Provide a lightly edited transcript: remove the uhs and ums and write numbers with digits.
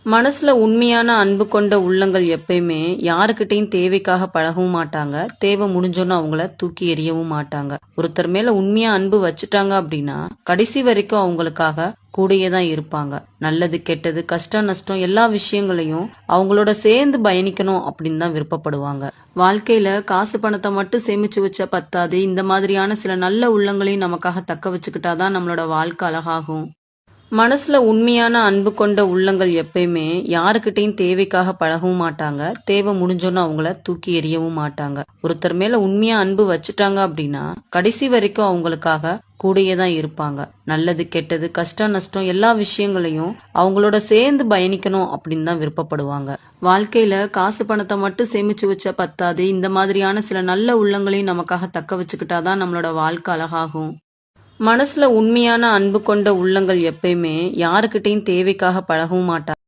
மனசுல உண்மையான அன்பு கொண்ட உள்ளங்கள் எப்பயுமே யாருக்கிட்டையும் தேவைக்காக பழகவும் மாட்டாங்க. தேவை முடிஞ்சோன்னு அவங்கள தூக்கி எறியவும் மாட்டாங்க. ஒருத்தர் மேல உண்மையா அன்பு வச்சுட்டாங்க அப்படின்னா கடைசி வரைக்கும் அவங்களுக்காக கூடயே தான் இருப்பாங்க. நல்லது கெட்டது கஷ்டம் நஷ்டம் எல்லா விஷயங்களையும் அவங்களோட சேர்ந்து பயணிக்கணும் அப்படின்னு தான் விருப்பப்படுவாங்க. வாழ்க்கையில காசு பணத்தை மட்டும் சேமிச்சு வச்சா பத்தாது. இந்த மாதிரியான சில நல்ல உள்ளங்களையும் நமக்காக தக்க வச்சுக்கிட்டாதான் நம்மளோட வாழ்க்கை அழகாகும். மனசுல உண்மையான அன்பு கொண்ட உள்ளங்கள் எப்பயுமே யாருக்கிட்டையும் தேவைக்காக பழகவும் மாட்டாங்க. தேவை முடிஞ்சோன்னு அவங்கள தூக்கி எறியவும் மாட்டாங்க. ஒருத்தர் மேல உண்மையா அன்பு வச்சுட்டாங்க அப்படின்னா கடைசி வரைக்கும் அவங்களுக்காக கூடயே தான் இருப்பாங்க. நல்லது கெட்டது கஷ்டம் நஷ்டம் எல்லா விஷயங்களையும் அவங்களோட சேர்ந்து பயணிக்கணும் அப்படின்னு தான் விருப்பப்படுவாங்க. வாழ்க்கையில காசு பணத்தை மட்டும் சேமிச்சு வச்சா பத்தாது. இந்த மாதிரியான சில நல்ல உள்ளங்களையும் நமக்காக தக்க வச்சுக்கிட்டாதான் நம்மளோட வாழ்க்கை அழகாகும். மனசுல உண்மையான அன்பு கொண்ட உள்ளங்கள் எப்பயுமே யாருக்கிட்டையும் தேவைக்காக பழகவும் மாட்டாங்க.